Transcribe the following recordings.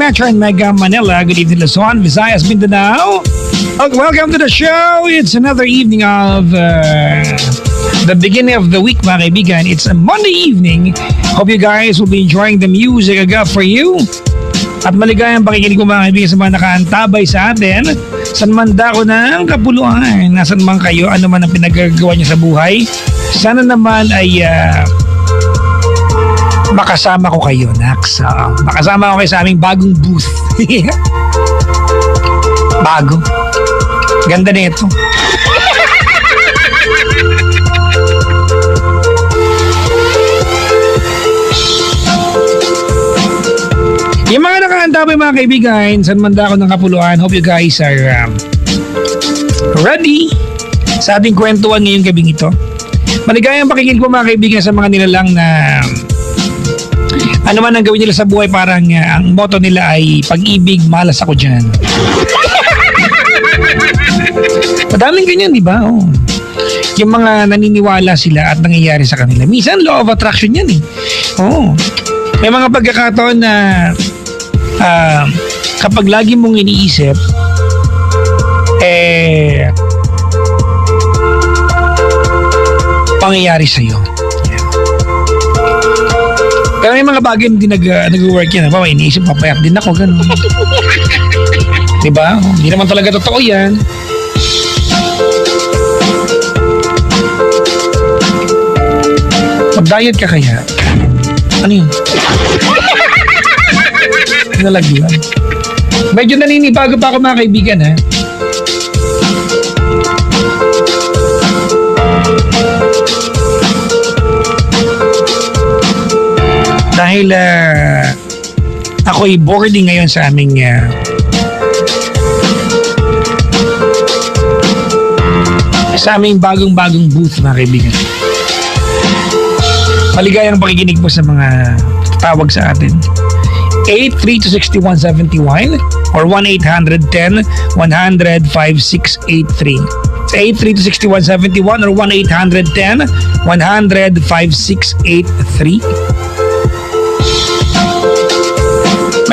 Metro and Mega Manila. Good evening, Luzon, Visayas, Mindanao. Welcome to the show. It's another evening of the beginning of the week, mga kaibigan. It's a Monday evening. Hope you guys will be enjoying the music I got for you. At maligayang pakikinig ko, mga kaibigan, sa mga nakaantabay sa atin. San man dako ng kapuluan, nasan man kayo, ano man ang pinagagawa niyo sa buhay. Sana naman ay makasama ko kayo, Nax. Makasama ko kayo sa aming bagong booth. Bago. Ganda na ito. Yung mga nakaantabay, mga kaibigan, san man dako ng kapuluan, hope you guys are ready sa ating kwentuhan ngayong gabing ito. Maligayang pakikinig po, mga kaibigan, sa mga nilalang na ano man ang gawin nila sa buhay, parang ang motto nila ay pag-ibig, malas ako dyan. Madaming ganyan, di ba? Oh. Yung mga naniniwala sila at nangyayari sa kanila. Minsan, law of attraction yan eh. Oh. May mga pagkakataon na kapag lagi mong iniisip, pangyayari sa'yo. Pero may mga bagay hindi nag-work yan. May iniisip, papayat din ako. Ganun. Diba? Hindi naman talaga totoo yan. Mag-diet ka kaya? Ano yun? Nalagyan. Medyo naninibago pa ako, mga kaibigan, ha? Dahil ako'y boarding ngayon sa aming bagong booth, mga kaibigan. Maligayang pakikinig po sa mga tawag sa atin. 83-6171 or 1-800-10-100-5683. 83-6171 or 1-800-10-100-5683.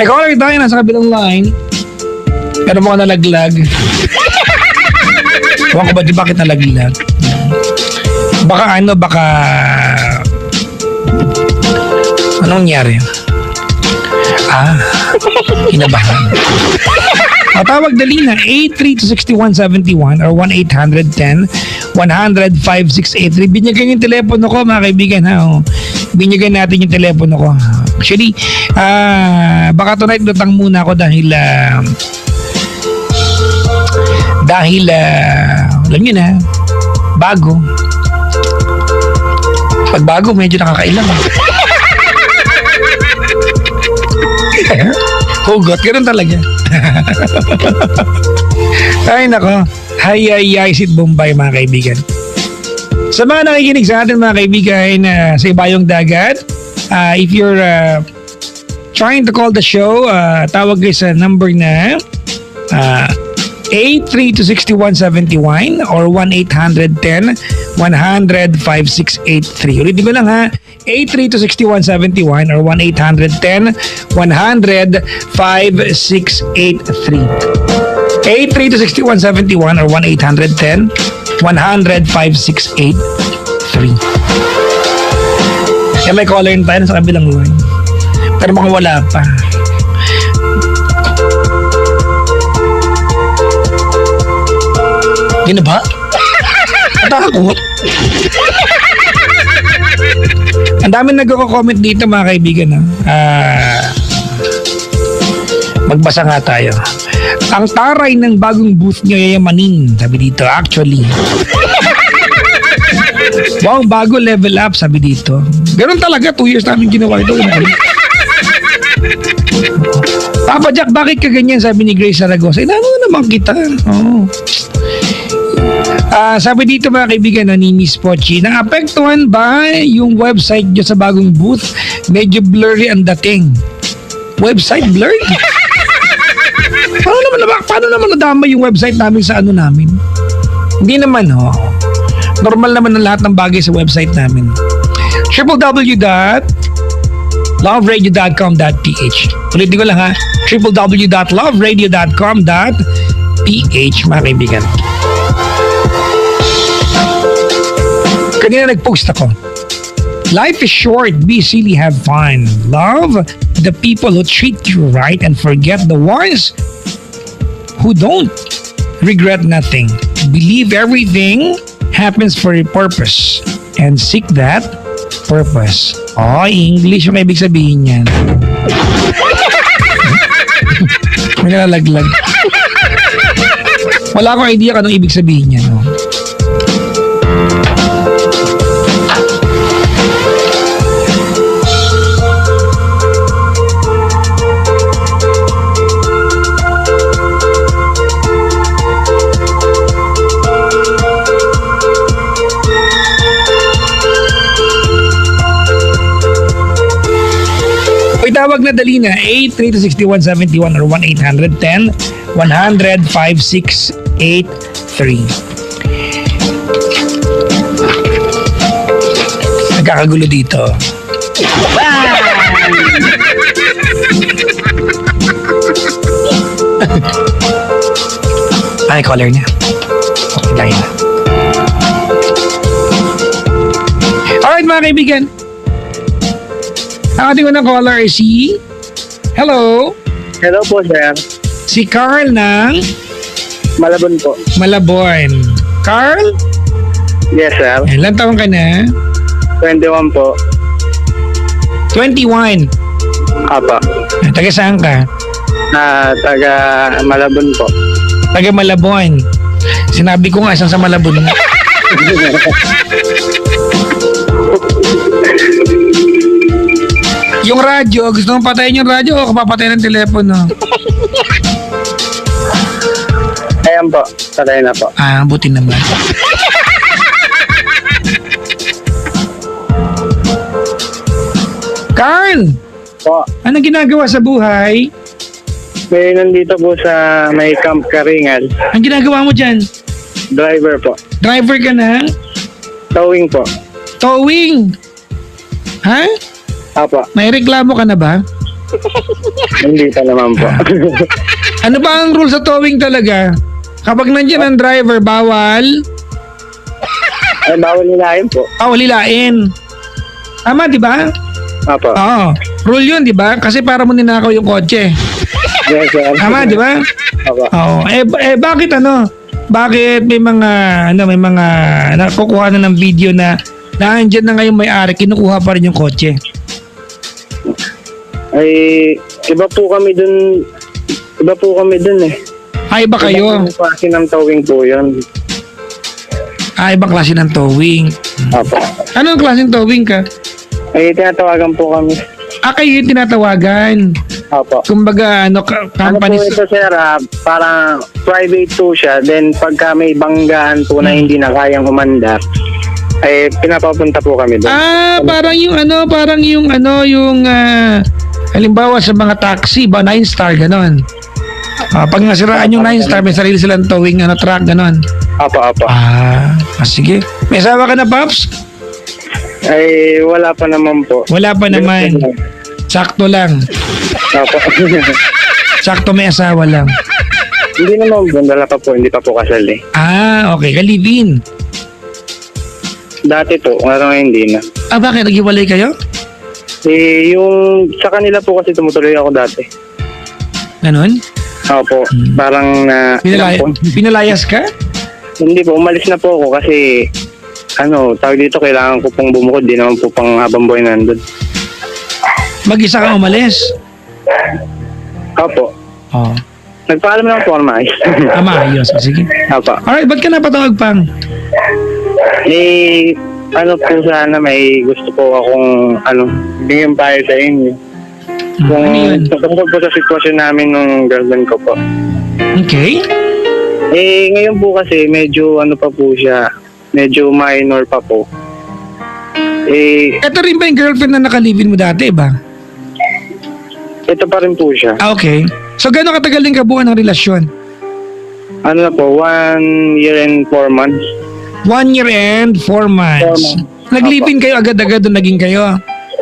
May caller tayo, nasa kabilang line. Pero mga nalaglag. Huwag ko ba di bakit nalaglag? Baka anong nangyari? Kinabahan. Tawag dali na 83-6171 or 1-800-10-100-5683. Binigyan yung telepono ko, mga kaibigan, ha? Binigyan natin yung telepono ko. Actually, baka tonight lutang muna ako dahil alam nyo na, bago. Pag bago, medyo nakakailang. Hugot, ganoon talaga. Ay nako, hay sit Bombay, mga kaibigan. Sa mga nakikinig sa atin, mga kaibigan, sa ibayong dagat, if you're trying to call the show, tawag kayo sa number na 83-6171 or 1-800-10-100-5683. Ulitin ko lang, ha, 83-6171 or 1-800-10-100-5683. 83-6171 or 1-800-10-100-5683. May caller na tayo sa kabilang line. Pero mukhang wala pa. Hindi na ba? Natakot. Ang dami nagko-comment dito, mga kaibigan. Magbasa nga tayo. Ang taray ng bagong booth niyo yayamanin, sabi dito. Actually. Wow, bago level up, sabi dito. Ganun talaga, 2 years namin ginawa ito. Papa Jack, bakit ka ganyan? Sabi ni Grace Zaragoza. Inano naman kita. Oh. Sabi dito, mga kaibigan, ni Miss Pochi, naapektuhan ba yung website nyo sa bagong booth? Medyo blurry ang dating. Website blurry? Paano naman nadama yung website namin sa ano namin? Hindi naman, ho. Normal naman ang lahat ng bagay sa website namin. www. loveradio.com.ph. Ulitin ko lang ha, www.loveradio.com.ph, mga kaibigan. Kanina nag-post ako. Life is short, be silly, have fun. Love the people who treat you right and forget the ones who don't. Regret nothing. Believe everything happens for a purpose and seek that purpose. Oh, English yung ibig sabihin yan. May nalalaglag. Wala akong idea kung anong ibig sabihin yan. No? Tawag na dali na 8326171 or 1-800-10-105-683. Nagkakagulo dito. Ay, caller niya. Okay, gaya na. Alright mga kaibigan. Ang ating unang caller ay si... Hello? Hello po, sir. Si Carl ng... Malabon po. Malabon. Carl? Yes, sir. Ilan taon ka na? 21 po. 21. Apa. Taga saan ka? Taga Malabon po. Taga Malabon. Sinabi ko nga isang sa Malabon. Yung radyo, gusto mong patayin yung radyo o kapapatayin ng telepono? Ayan po. Patay na po. Ah, buti naman. Carl! Po. Anong ginagawa sa buhay? May nandito po sa may Camp Karingal. Ang ginagawa mo dyan? Driver po. Driver ka na? Towing po. Towing? Ha? Apa. May reklamo ka na ba? Hindi pa naman po. Ano ba ang rule sa towing talaga? Kapag nandiyan ang driver, bawal? Ay, bawal nilain po. Bawal hilain. Tama, di ba? Apa. Oo. Rule yun, di ba? Kasi para mo ninakaw yung kotse. Yes, sir. Tama, di ba? Apa. Oo. Bakit ano? Bakit may mga nakukuha na ng video na nandiyan na ngayon may-ari, kinukuha pa rin yung kotse? Ay, iba po kami dun eh. Ay, iba kayo? Ibang klase ng towing po yun. Ah, ibang klase ng towing. Apa. Anong klaseng towing ka? Ay, tinatawagan po kami. Ah, kayo yung tinatawagan. Apa. Kumbaga, Ano po companies... ito, sir? Parang private po siya. Then, pagka may banggaan po na hindi na kayang umandar, ay pinapapunta po kami doon. Ah, parang yung halimbawa sa mga taxi, ba 9-star, ganon. Pag nasiraan yung 9-star, may sarili silang towing truck, ganon. Apa. Sige. May asawa ka na, Paps? Ay, wala pa naman po. Wala pa naman. Sakto lang. Apa. Sakto may asawa lang. Hindi naman po, wala pa po, hindi pa po kasal eh. Ah, okay. Ka-live-in. Dati po, ngayon hindi na. Ah, bakit? Naghiwalay kayo? Eh, yung sa kanila po kasi tumutuloy ako dati. Ganon? Opo, parang Pinalayas ka? Hindi po, umalis na po ako kasi tawag dito, kailangan ko pong bumukod. Di naman po pang habang buhay nandun. Mag-isa ka umalis? Opo. Oo. Nagpaalam naman po ako maayos. Maayos. Sige. Opo. Alright, ba't ka napatawag, Pang? Eh, po sana may gusto po akong bigyan payo sa inyo. Kung Ano yun? tungkol po sa sitwasyon namin ng girlfriend ko po. Okay. Eh, ngayon po kasi medyo pa po siya, medyo minor pa po. Eh, Ito rin ba yung girlfriend na naka-live-in mo dati ba? ito pa rin po siya. Ah, okay. So, gano'ng katagal din kabuuan ng relasyon? Na po, 1 year and 4 months. 1 year and 4 months. 4 months. Nag-live-in kayo agad-agad doon naging kayo?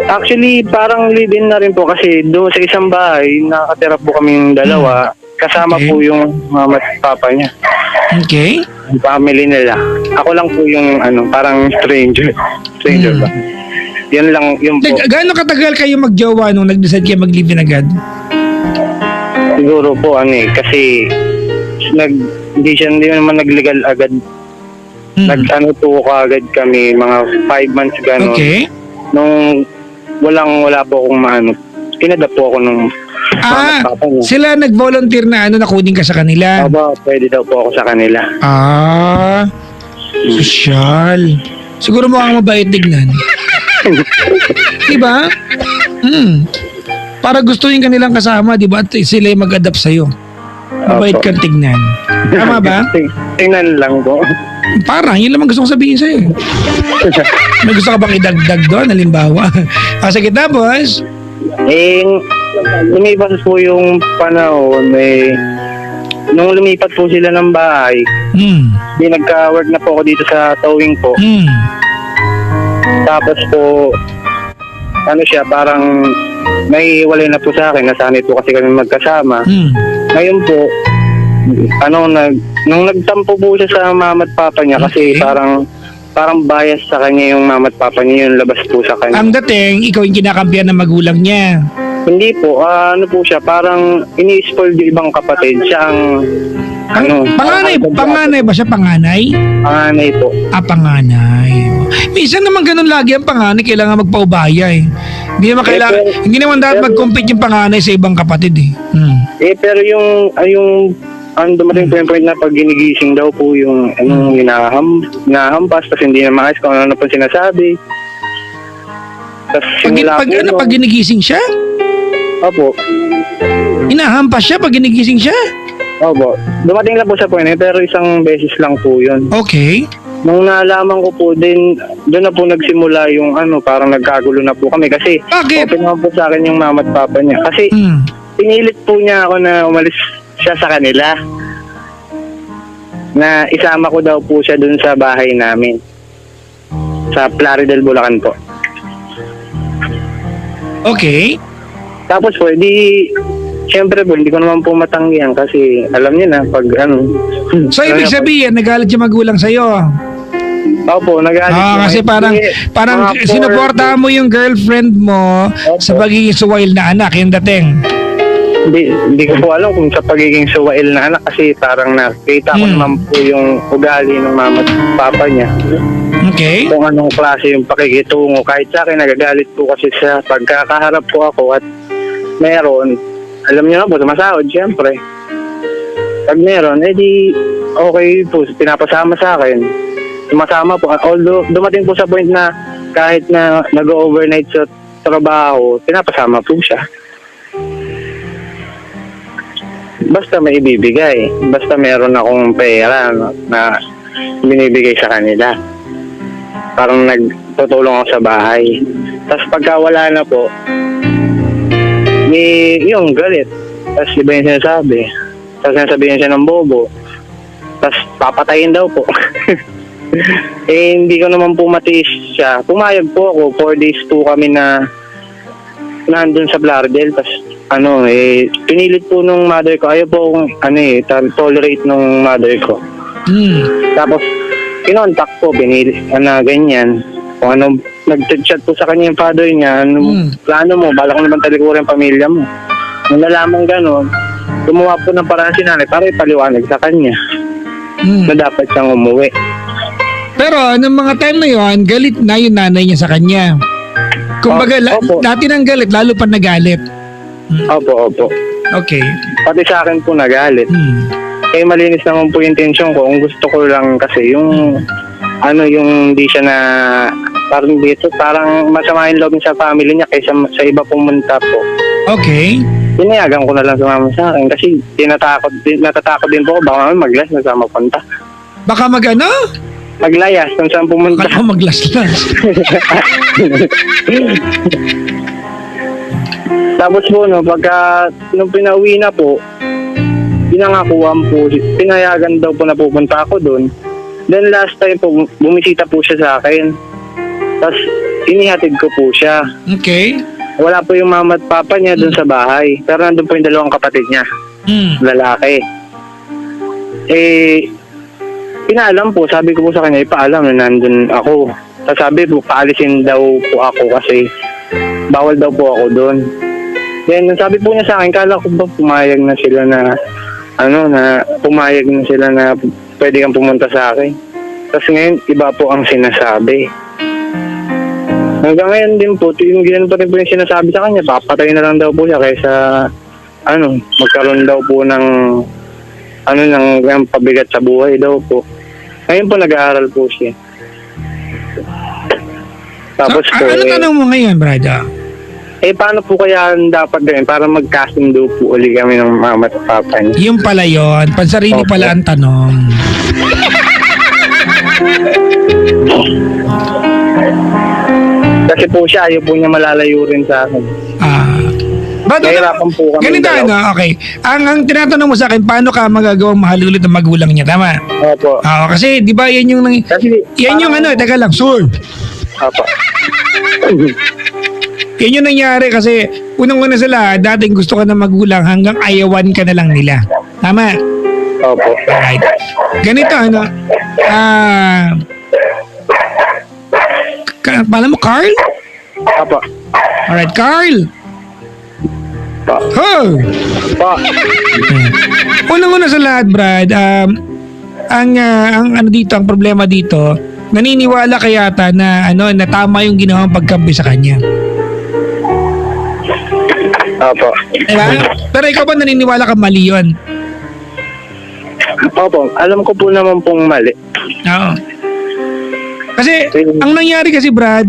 Actually, parang live-in na rin po kasi doon sa isang bahay, nakatira po kaming dalawa. Kasama Okay. po yung mama at papa niya. Okay. Yung family nila. Ako lang po yung parang stranger. Stranger ba? Yan lang, yun po. Gaano katagal kayo magjowa nung nag-decide kayo mag-live-in agad? Siguro po kasi hindi naman nag-legal agad. Po kaagad kami, mga 5 months gano'n. Okay. Nung wala po akong kinadap po ako nung mama at papa niya. Sila nag-volunteer na nakunin ka sa kanila. Aba, pwede daw po ako sa kanila. Sosyal. Siguro mukhang mabait tignan. Diba? Para gustuhin ka nilang kasama, diba? At sila yung mag-adapt sa'yo. Mabait Opo. kang tignan. Tama ba? Tingnan lang po. Parang, yun lang gusto kong sabihin sa'yo. May gusto ka bang idagdag doon, halimbawa? Sige, tapos? Lumipas po yung panahon, nung lumipat po sila ng bahay, nagka-work na po ako dito sa towing po. Tapos po, parang may walay na po sa akin, nasanay po kasi kami magkasama. Ngayon po, nung nagtampo po siya sa mama at papa niya kasi parang bias sa kanya yung mama at papa niya, yung labas po sa kanya. Ang dating, ikaw yung kinakampihan ng magulang niya. Hindi po, po siya, parang ini-spoil yung ibang kapatid. Siya ang, Panganay ba siya? Panganay? panganay po. Panganay. Minsan naman ganun lagi ang panganay, kailangan magpaubaya eh. Hindi naman dapat mag-compete yung panganay sa ibang kapatid eh. Pero dumating po yung point na pag ginigising daw po yung hinahampas, tapos hindi na maayos kung ano po sinasabi. Tapos Pag ginigising siya? Opo. Hinahampas siya pag ginigising siya? Opo. Dumating lang po sa point pero isang beses lang po yun. Okay. Nung nalaman ko po din, doon na po nagsimula yung parang nagkagulo na po kami kasi Bakit? open naman po sa akin yung mama at papa niya. Kasi pinilit po niya ako na umalis siya sa kanila. Na isama ko daw po siya doon sa bahay namin. Sa Plaridel, Bulacan po. Okay. Tapos po, siyempre po, hindi ko naman po matanggihan kasi alam niyo na pag So, ibig sabihin, nagalit yung magulang sa'yo. Opo, nagalit po. Kasi parang mga sinuportahan mo yung girlfriend mo sa pagiging suwail na anak, yung dating. Hindi ko po alam kung sa pagiging suwail na anak kasi parang nakita ko naman po yung ugali ng mama at papa niya. Okay. Kung anong klase yung pakikitungo. Kahit sa akin, nagagalit po kasi siya. Pagkakaharap po ako at meron, alam niyo na po, sumasahod, siyempre. Pag meron, okay po, pinapasama sa akin. Sumasama po. Although, dumating po sa point na kahit na nag-overnight sa trabaho, pinapasama po siya. Basta may ibibigay. Basta meron akong pera na binibigay sa kanila. Parang nagtutulong ako sa bahay. Tapos pagka wala na po, yung galit. Tapos iba yung sinasabi. Tapos sinasabihin siya ng bobo. Tapos papatayin daw po. Hindi ko naman po matiis siya. Pumayag po ako. 4 days po kami na nandun sa Blardel. Tapos pinilit po nung mother ko. Ayaw po akong tolerate nung mother ko. Tapos kinontak po, ganyan. Kung nag-chat po sa kanya yung father niya, plano mo, bala ko naman talikurin yung pamilya mo. Nung nalaman gano'n, gumawa po ng paraan si nanay para ipaliwanag sa kanya na dapat siyang umuwi. Pero nung mga time na yon, galit na yung nanay niya sa kanya. Kumbaga, Opo. dati nang galit, lalo pa nagalit. Opo. Okay. Pati sa akin po nagalit. Malinis naman po yung intention ko. Ang gusto ko lang kasi yung yung hindi siya na parang dito, parang masama yung loob sa family niya kaysa sa iba pumunta po. Okay. Pinayagan ko na lang sumama sa akin kasi natatakot din po ako baka maglas na sama punta. Baka Maglayas kung saan pumunta. Baka maglaslas. Tapos po, nung pinauwi na po, pinayagan daw po na pupunta ako doon. Then last time po, bumisita po siya sa akin. Tapos, inihatid ko po siya. Okay. Wala po yung mama at papa niya dun sa bahay. Pero nandun po yung dalawang kapatid niya, lalaki. Pinaalam po, sabi ko po sa kanya, ipaalam na nandun ako. Tapos sabi po, paalisin daw po ako kasi bawal daw po ako doon. Then, sabi po niya sa akin, kala ko ba pumayag na sila na, pumayag na sila na pwede kang pumunta sa akin. Tapos ngayon, iba po ang sinasabi. Hanggang ngayon din po, yung ganyan pa rin po yung sinasabi sa kanya, papatay na lang daw po siya kaysa, magkaroon daw po ng, ng pabigat sa buhay daw po. Ngayon po, nag-aaral po siya. Tapos So, po, ano tanong mo ngayon, brada? paano po kaya dapat gawin para magkasundo po uli kami ng mama at papa niya? Yung pala yun. Pansarili Okay. pala ang tanong. Kasi po siya, ayaw po niya malalayo rin sa akin. Brad, Nahirapan po kami ganito dalawa. okay. Ang tinatanong mo sa akin, paano ka magagawang mahal ulit ang magulang niya, tama? Opo. Kasi, di ba, yan yung, Kasi, yan yung teka lang, Sur. Opo. Yan yung nangyari kasi, unang-una sila, dating gusto ka ng magulang hanggang ayawan ka na lang nila. Tama? Opo. Alright. Ganito, pala mo, Carl? Opo. Alright, Carl. Pa. Oh! Pa. Unang-una sa lahat, Brad, ang problema dito, naniniwala ka yata na na tama yung ginawang pagkampi sa kanya. Opo. Diba? Pero ikaw ba naniniwala ka mali yun? Opo. Alam ko po naman pong mali. Oo. Kasi, ang nangyari kasi, Brad,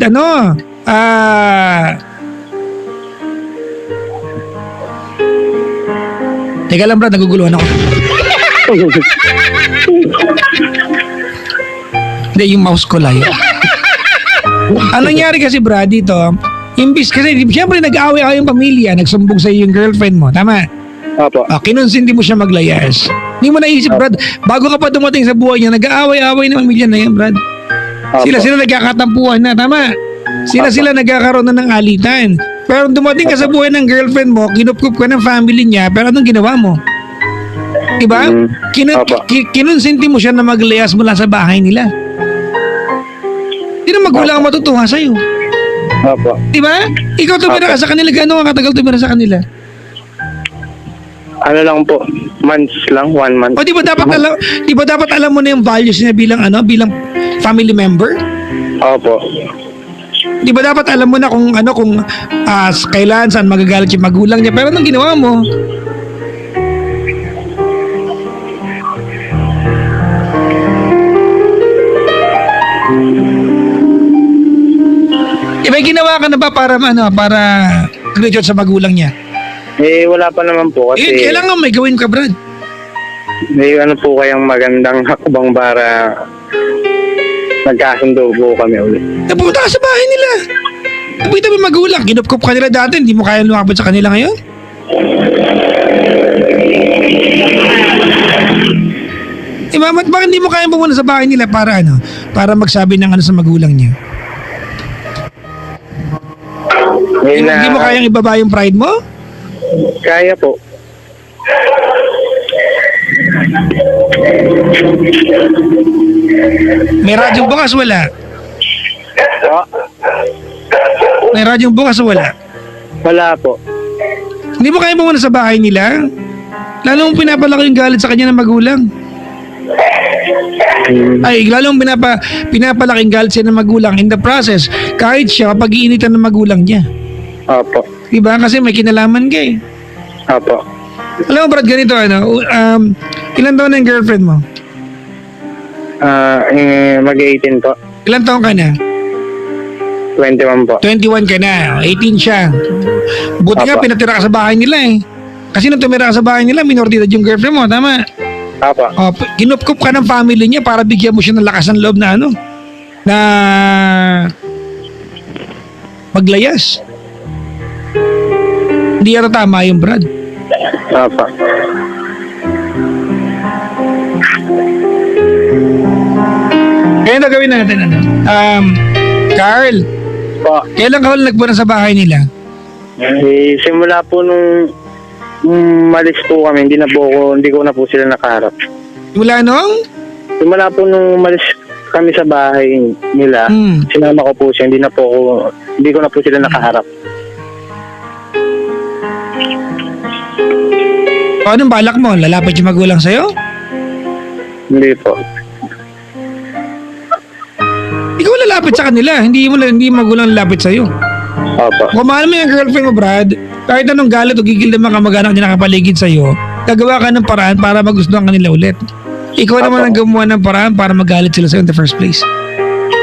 teka lang, Brad, naguguluhan ako. Hindi, yung mouse ko layo. Ang nangyari kasi, Brad, dito, imbis kasi, siyempre nag-away-away yung pamilya, nagsumbong sa yung girlfriend mo, tama? Opo. Kinonsinti mo siya maglayas. Hindi mo naisip, Brad, bago ka pa dumating sa buhay niya, nag-aaway-aaway ng pamilya na yan, Brad. Opo. Sila nagkakatampuhan na, tama? Sila nagkakaroon na ng alitan. Pero dumating ka sa buhay ng girlfriend mo, kinupkup ka ng family niya, pero anong ginawa mo? Diba? Opo. Kinonsinti mo siya na maglayas mula sa bahay nila. Hindi na magulang ang matutuwa sa'yo. Opo. Diba? Ikaw tumira ka sa kanila, gaano ka katagal tumira sa kanila? Ano lang po, months lang, 1 month. O di ba dapat alam mo na yung values niya bilang family member? Opo. Di ba dapat alam mo na kung kailan saan magagalit yung magulang niya, pero anong ginawa mo? Di ba ginawa ka na ba para reach out sa magulang niya? Wala pa naman po kasi Kailangan may gawin ka, Brad. may po kayang magandang hakbang para magkasundo po kami ulit. Napunta ka sa bahay nila. Napunta mo yung magulang. Kinupkup ka nila dati. Hindi mo kaya lumapit sa kanila ngayon? Diba? Bakit hindi mo kaya pumunta sa bahay nila para para magsabi ng sa magulang niya? Hindi mo kayang ibaba yung pride mo? Kaya po. May radyong bukas, wala? May radyong bukas, wala? Wala po. Hindi mo kaya pumunta sa bahay nila? Lalo mong pinapalaki yung galit sa kanya ng magulang. Ay, lalo mong pinapalaki yung galit siya ng magulang. In the process, kahit siya, pag-iinitan ng magulang niya. Opo. Diba? Kasi may kinalaman ka eh. Opo. Alam mo, Brad, ganito, ilan taon na yung girlfriend mo? Mag-18 po. Ilan taon ka na? 21 po. 21 ka na, 18 siya. Buti nga, Apa. pinatira ka sa bahay nila eh. Kasi nung tumira ka sa bahay nila, minor de edad yung girlfriend mo, tama? Opo. Kinupkup ka ng family niya para bigyan mo siya ng lakas ng loob na na maglayas. Hindi yata tama yung Brad. Opo. Kaya na gawin natin Carl, Po. Kailan ka ulit nagpunta sa bahay nila? Simula po nung malis po kami, hindi ko na po sila nakaharap. Mula nung? Simula po nung malis kami sa bahay nila, sinama ko po siya, hindi ko na po sila nakaharap. O, anong balak mo? Lalapit yung magulang sa'yo? Hindi po. Ikaw lalapit sa kanila, hindi magulang lalapit sa'yo. Opo. Kung mahal mo yung girlfriend mo, Brad, kahit anong galit o gigil ng mga kamag-anak niya nakapaligid sa'yo, gagawa ka ng paraan para magustuhan ka nila ulit. Ikaw naman ang gumawa ng paraan para magalit sila sa'yo in the first place.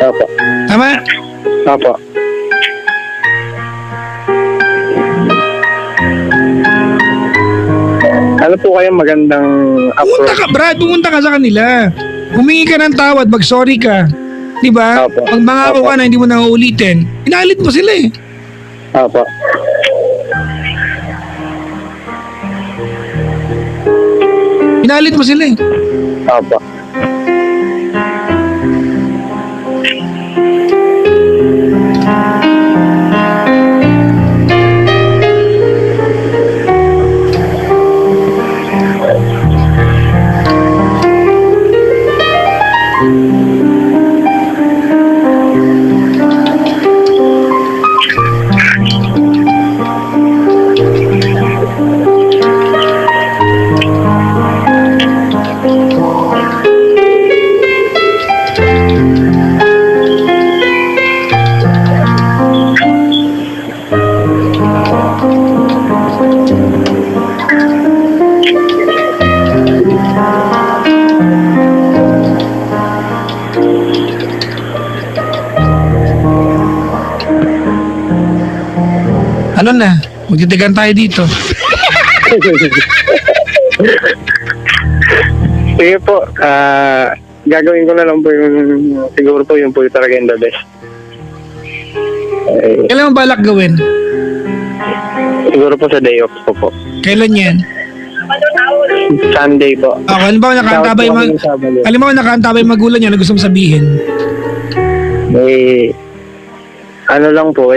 Opo. Tama? Opo. Ano po kayang magandang Pumunta approach? ka, Brad, pumunta ka sa kanila. Humingi ka ng tawad, mag-sorry ka. Diba? Opo. Pag mangako ka na hindi mo na uulitin, inalit mo sila eh. Opo. Inalit mo sila eh. Opo. Ano na? Magtitigan tayo dito. Sige po, gagawin ko na lang po siguro po yung talaga yung the best. Kailan mo balak gawin? Siguro po sa day off ko po. Kailan yan? Sunday po. Halimbawa nakaantabay nakaantabay magulang niya na gusto mong sabihin. Ano lang po,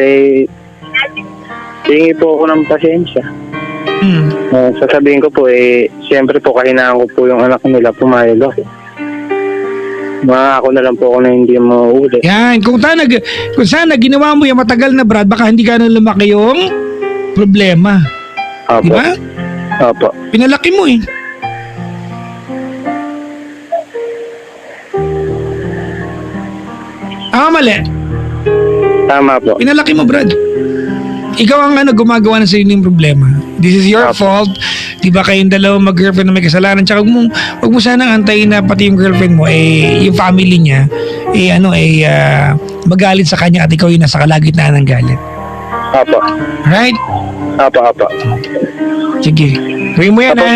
hingi po ako ng pasensya. Sasabihin ko po, siyempre po kahinaan ko po yung anak nila, pumayag ako. Ako na lang po ako na hindi mauuli. Yan, kung sana ginawa mo yung matagal na, Brad, baka hindi ka na lumaki yung problema. Opo. Di ba? Opo. Pinalaki mo eh. Mali. Tama po. Pinalaki mo, Brad. Ikaw ang gumagawa na sa'yo yung problema. This is your fault. Di ba kayong dalawa mag-girlfriend na may kasalanan? Tsaka wag mo sanang antayin na pati yung girlfriend mo, yung family niya, magalit sa kanya at ikaw yung nasa kalagitnaan ng galit. Opo. Right? Opo. Sige. Gawin mo yan, ha?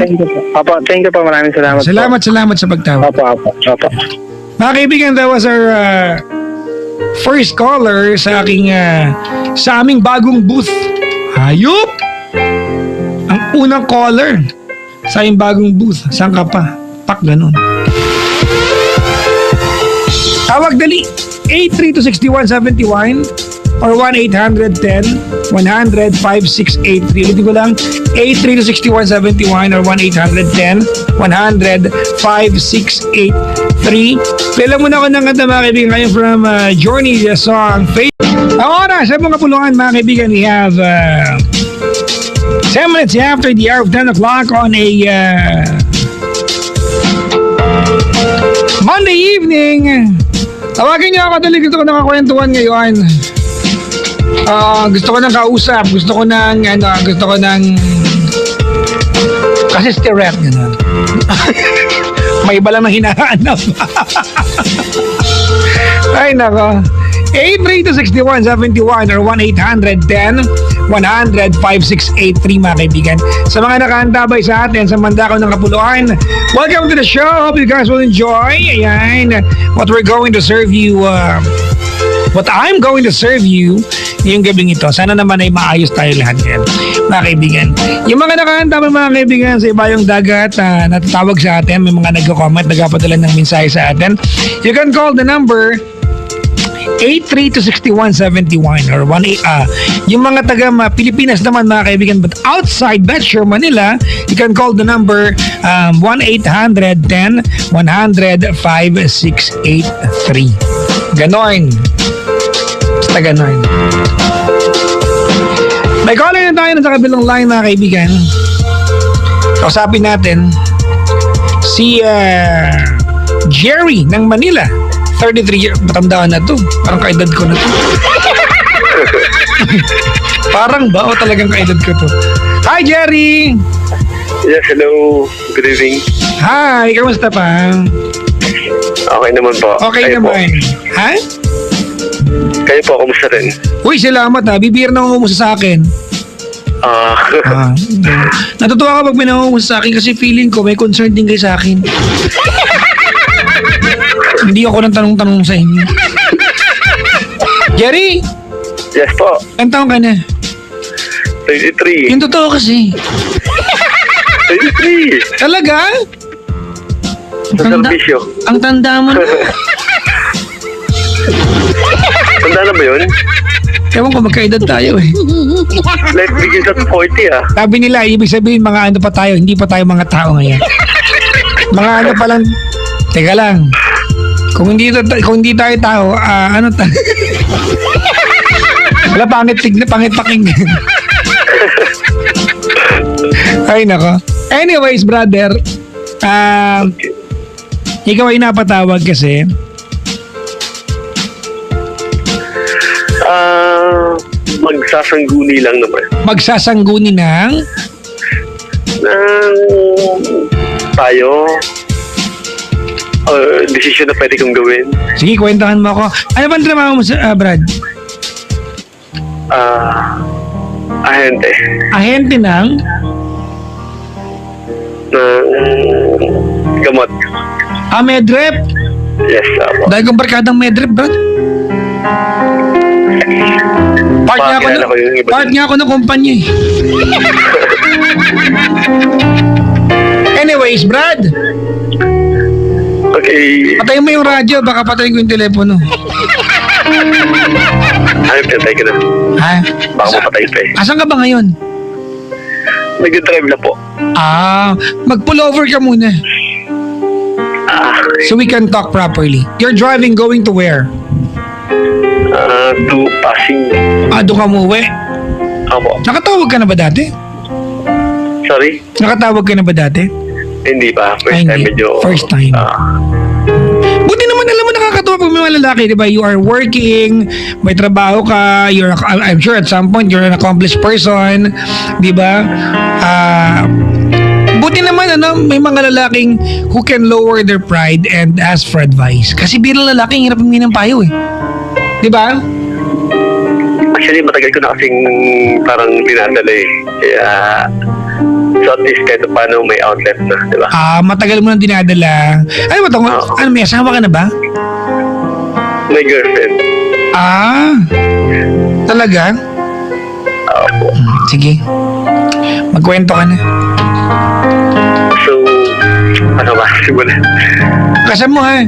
Thank you po. Maraming salamat po. Salamat sa pagtawag. Opo. Mga kaibigan, that was our first caller sa aming bagong booth. Hayop! Ang unang caller sa aming bagong booth. Saan ka pa? Pak, ganun. Tawag dali. 832-6171 or 1-810-100-5683. Ulitin ko lang. 832-6171 or 1-810-100-5683. Pila muna ako ng kanta, mga kaibigan, kayo from Journey, the song Faith. Ang oras sa mga puluhan, mga kaibigan, we have 10 minutes after the hour of 10 o'clock on a Monday evening. Tawagin niyo ako dali, gusto ko nakakwentuhan ngayon. Gusto ko ng kausap, gusto ko ng kasi stirret, gano'n. May iba lang na hinahanap. Ay, nako. 832-6171 or 1-810-100-5683, mga kaibigan. Sa mga nakaantabay sa atin sa Mandakaw ng Kapuluan, welcome to the show. Hope you guys will enjoy. Ayan, what we're going to serve you, what I'm going to serve you ngayong gabing ito. Sana naman ay maayos tayo lahat yan, mga kaibigan. Yung mga nakaantabay, mga kaibigan, sa ibayong dagat, natatawag sa atin, may mga nagko-comment, nagpapadala ng mensahe sa atin. You can call the number 83 to 6171 or 18. Yung mga taga Pilipinas naman mga kaibigan, but outside Metro Manila, you can call the number 1-800-10-100-5683. Ganon. Basta ganon. May caller na tayo sa kabilang line mga kaibigan. Kausapin natin si Jerry ng Manila. 33 years. Matandaan na to. Parang kaedad ko na to. Parang ba? O talagang kaedad ko to. Hi, Jerry! Yes, hello. Good evening. Hi! Kamusta pa? Okay naman po. Okay Kayo naman. Ha? Kayo po, kumusta rin? Uy, salamat ha. Bibir na umusa sa akin. Natutuwa ka pag may nangungumusta sa akin kasi feeling ko may concern din kayo sa akin. Hindi ako nang tanong-tanong sa inyo. Jerry! Yes po. Ilang taon ka na? 33. Yung totoo kasi. 33. Talaga? Sa servisyo. Ang tanda mo na. Tanda na ba yun? Ewan ko, magkaedad tayo eh. Life begins at 40 ah. Sabi nila, ibig sabihin mga ano pa tayo, hindi pa tayo mga tao ngayon. Mga ano pa lang, teka lang. Kung hindi tayo tao, ano tayo? Wala, pangit pakinggan. Ay nako. Anyways, brother, ikaw ay napatawag kasi Magsasangguni lang naman. magsasangguni ng Tayo. Desisyon na pwede kong gawin. sige, kwentahan mo ako. Ano bang trabaho mo, Brad? Ahente. Ahente ng Gamot. Medrep. Yes, po. Dahil kong barkadang Medrep, Brad. Pakilala ko yung iba Part dun. nga ako ng kumpanya eh. Anyways, Brad, Okay. patayin mo yung radyo, baka patayin ko yung telepono. Ano, pinatay ko na. Ha? Baka mapatay pa eh. Asan ka ba ngayon? Nag-drive na po. Mag-pull over ka muna so we can talk properly. You're driving going to where? To passing. Doon ka umuwi. Opo. Nakatawag ka na ba dati? Sorry? Nakatawag ka na ba dati? Hindi pa. First time hindi. medyo... First time. Buti naman, alam mo, nakakatawa pag may mga lalaki, di ba? You are working, may trabaho ka, I'm sure at some point you're an accomplished person, di ba? Buti naman, may mga lalaking who can lower their pride and ask for advice. Kasi bilang lalaki, ang hirap humingi ng payo eh. Di ba? Actually, matagal ko na kasing parang dinadala eh. Kaya... So at least kahit paano may outlet na, di ba? Matagal mo nang dinadala. Ano ba ito? Ano, may asawa ka na ba? May girlfriend. Talaga? Opo. Sige. Magkwento ka na. So, ano ba? Simula. Kasam mo ha?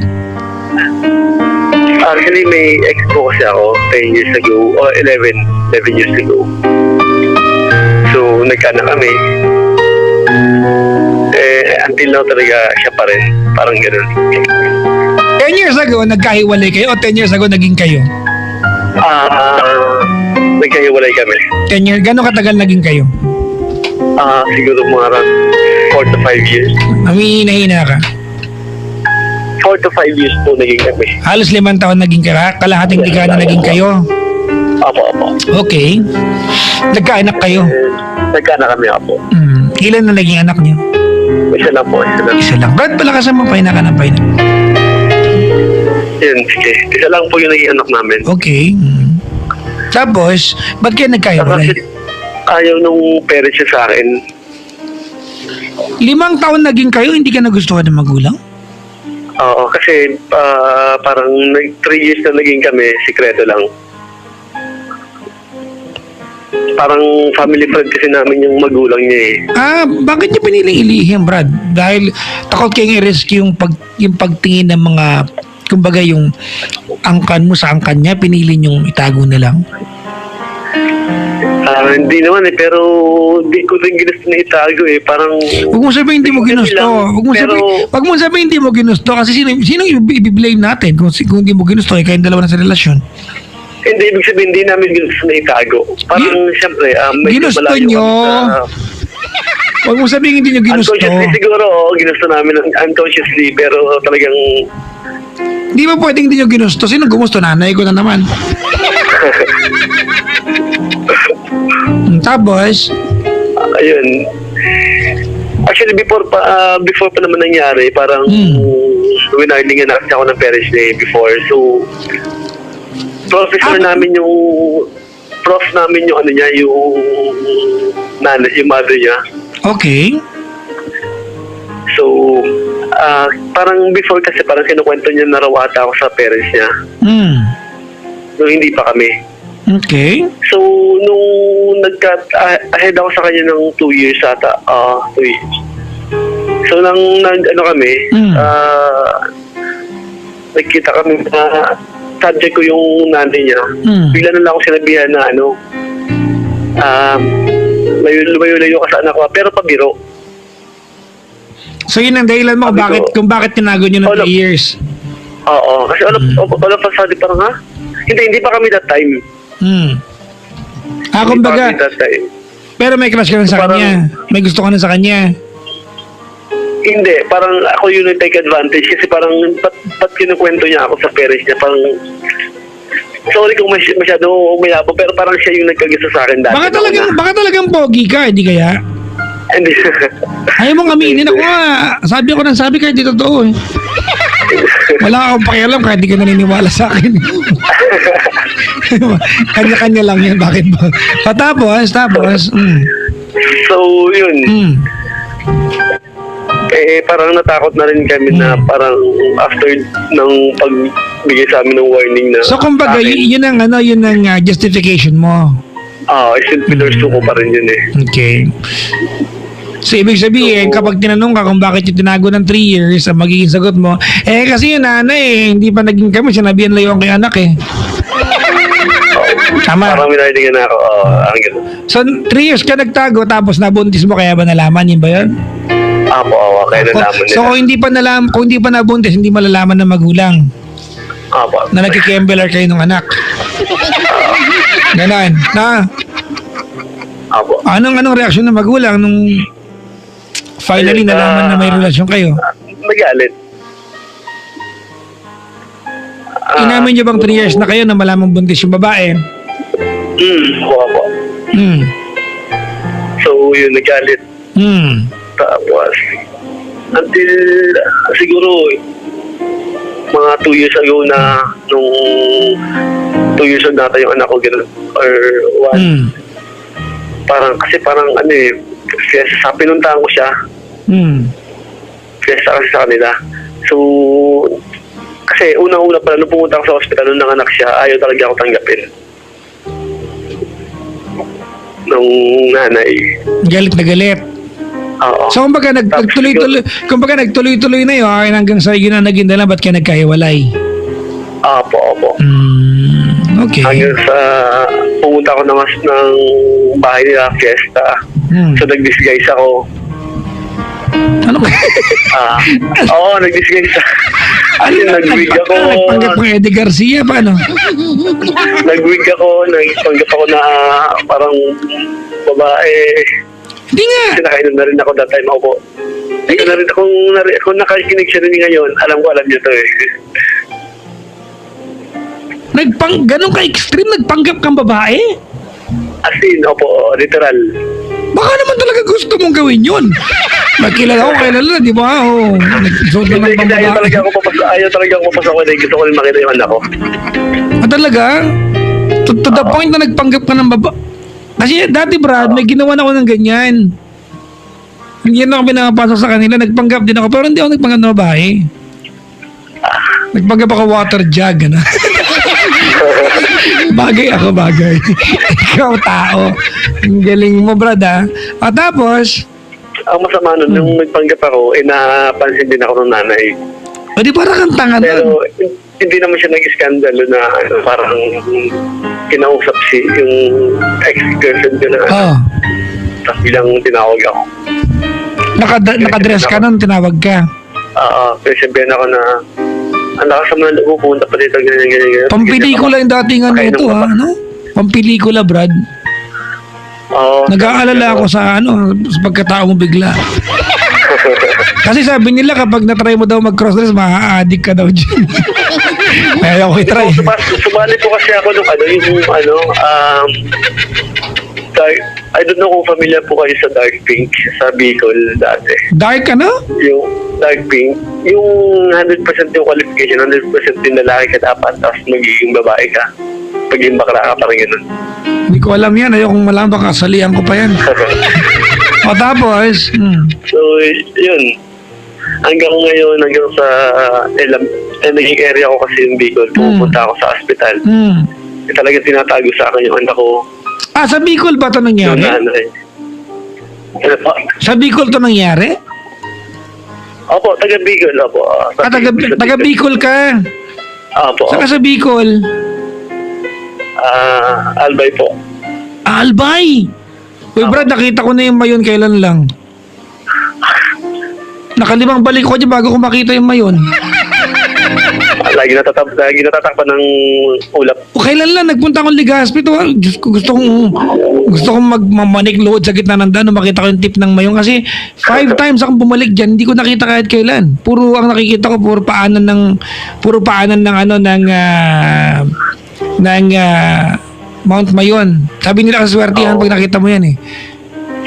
Actually, may ex po kasi ako 10 years ago, o 11 years ago. So, nagkaanak kami. Until now talaga siya pa rin. Parang gano'n. 10 years ago, nagkahiwalay kayo o 10 years ago, naging kayo? Nagkahiwalay kami. 10 years, gano'ng katagal naging kayo? Siguro mga around 4 to 5 years. Namihina ka? 4 to 5 years po naging kami. Halos 5 taon naging kayo? Kalahating dekada naging kayo? Opo. Okay. Nagkaanak kayo? Nagkaanak kami ako. Ilan na naging anak niyo? Isa lang po. Isa lang. Brad, pala kasama, paina ka ng paina. Yun, sige. Isa lang po yung naging anak namin. Okay. Tapos, ba't kayo nagkahiwalay? Kasi ayaw nung parents niya sa akin. 5 taon naging kayo, hindi ka nagustuhan ng magulang? Oo, kasi parang 3 years na naging kami, sikreto lang. Parang family friend kasi namin yung magulang niya eh. Bakit niyo piniling ilihim, Brad? Dahil takot kayong i-risk yung pagtingin ng mga kumbaga yung angkan mo sa angkan niya, pinili niyong itago na lang? Hindi naman pero hindi ko rin ginusto na itago eh. Parang... Huwag mo sabihin hindi mo ginusto. Huwag mo sabihin hindi mo ginusto kasi sino i-blame natin kung hindi mo ginusto, kayong dalawa na sa relasyon. Hindi, ibig sabihin, hindi namin ginusto na itago. Parang, siyempre, medyo ginusto malayo nyo. kami sa... Huwag mo sabihin hindi nyo ginusto. Unconsciously siguro, ginusto namin unconsciously, pero talagang... Hindi ba pwedeng hindi nyo ginusto? Sino gumusto? Nanay ko na naman. Tapos? Ayun. Actually, before pa naman nangyari, parang winarningan na kasi ako ng parents niya before. So, professor namin yung ano niya, yung nanay, yung mother niya. Okay. So, parang before kasi parang kinukwento niya na raw ata ako sa parents niya. Nung hindi pa kami. Okay. So, nung ahead ako sa kanya ng 2 years ata. 2 years. So, ano kami, nagkita kami na subject ko yung nanay niya. Bigla na lang ako sinabihan na lumayo-layo ka sa anak ko, pero pabiro. So, yun ang dahilan mo kung bakit tinago nyo ng 3 years? Oo. Kasi wala pa sabi parang Hindi pa kami that time. Kumbaga, pero may crush ka na sa kanya. May gusto ka na sa kanya. Hindi, parang ako yun yung take advantage kasi parang ba't kinukwento niya ako sa parents niya, parang sorry kung masyado umayabang pero parang siya yung nagkagusto sa akin dati. Baka talagang pogi ka, hindi kaya? Hindi. Ayaw mong aminin ako nga. Sabi kahit di totoo eh. Wala akong pakialam kahit di ka naniniwala sa akin. Kanya-kanya lang yan. Bakit ba? Tapos. So, yun. Parang natakot na rin kami na parang after ng pagbigay sa amin ng warning na... So, kumbaga, yun ang justification mo. Still pinursu ko pa rin yun eh. Okay. So, ibig sabihin, kapag tinanong ka kung bakit yung tinago ng 3 years, ang magiging sagot mo, kasi yung nanay, hindi pa naging kami, sinabihan layo kay anak eh. Tama. Parang minarningan na ako. So, 3 years ka nagtago, tapos nabuntis mo, kaya ba nalaman? Yun ba yun? Kaya nalaman nila. So, kung hindi pa nabuntis, hindi malalaman ng magulang. Na nagkikembelar kayo ng anak. Ganon. Anong reaksyon ng magulang nung finally nalaman na may relasyon kayo? Nagalit. Inamin niyo bang 3 years na kayo na malamang buntis yung babae? Opo. So, yun, nagalit. Tapos, until siguro mga 2 years ago na nung 2 years old nata yung anak ko gano'n or what. Parang fiesta, pinuntahan ko siya. Fiesta kasi sa kanila. So, kasi unang-una pala nung pumunta ako sa hospital nung nanganak siya, ayaw talaga ako tanggapin. Nung nanay. Galit na galit. Oo. So, kumbaga nagtuloy-tuloy na yun hanggang sa yun na naging dala, ba't ka nagkahiwalay? Opo. Okay. Hanggang sa pumunta ako ng bahay nila, fiesta. So, nag-disguise ako. Ano ka? Nag-disguise ako. Nag-wig ako. Nagpanggap mo Eddie Garcia, paano? Nag-wig ako, nagpanggap ako na parang babae. Hindi nga. Sinakainom na rin ako that time ako. Ito na rin kung nakakinig siya rin ngayon, alam niyo to eh. Ganun ka-extreme, nagpanggap kang babae? As in, opo, literal. Baka naman talaga gusto mong gawin yun. Kilala di ba? Nagsuot na ng babae. Ayaw talaga ako papasok ko dahil gusto ko rin makita yung anak ko. Talaga? To the point na nagpanggap ka ng babae? Kasi dati Brad, may ginawa na ako ng ganyan. Hindi na ako pinapasok sa kanila, nagpanggap din ako, pero hindi ako nagpanggap ng babae. Nagpanggap ako water jug, ano? Bagay. Ikaw tao. Ang galing mo, Brad, ha? Tapos? Ang masama nun, nung nagpanggap ako, napansin din ako ng nanay. O di parang kang tanga Pero nun. hindi naman siya nag-iskandalo na parang kinausap yung ex-girlfriend ko na Oh. tapos bilang tinawag ako. Nakadress ka nun, tinawag ka. Pero sabihin ako na ang lakas naman ng loob, pumunta pa dito, ganyan. Pampelikula yung dating ano Pakainom ito ka ha, pa. ano? Pampelikula, Brad. Oo. Nag-aalala ako sa sa pagkatao mo bigla. Kasi sabi nila kapag na-try mo daw mag-crossdress, ma-addict ka daw dyan. Ayaw ko i-try. Sumali po kasi ako nung dark, I don't know kung familiar po kayo sa dark pink sa Bicol dati. Dark ano? Yung dark pink, yung 100% yung qualification, 100% yung lalaki ka dapat, tapos magiging babae ka. Pagiging bakla ka, parang ganun. Hindi ko alam yan. Ayokong malaman, baka salihan ko pa yan. O tapos, So, yun. Hanggang ngayon, hanggang sa naging area ko kasi yung Bicol, pupunta ako sa hospital. Talagang tinatago sa akin yung anak ko. Sa Bicol ba ito Yung nangyari? nanay. Ano po? Sa Bicol ito nangyari? Opo, taga Bicol, opo. Taga Bicol ka? Opo. Saka sa Bicol? Albay po. Albay! Uy, Brad, nakita ko na yung mayon kailan lang. Nakalimang balik ko dyan bago ko makita yung mayon. Lagi natatakpan ng ulap. O kailan lang, nagpunta akong Legazpi. Diyos ko, gusto kong magmanik load sa gitna ng daan. Makita ko yung tip ng mayon. Kasi 5 times akong bumalik dyan, hindi ko nakita kahit kailan. Puro ang nakikita ko, puro paanan ng Mount Mayon. Sabi nila kaswertihan pag nakita mo yan eh.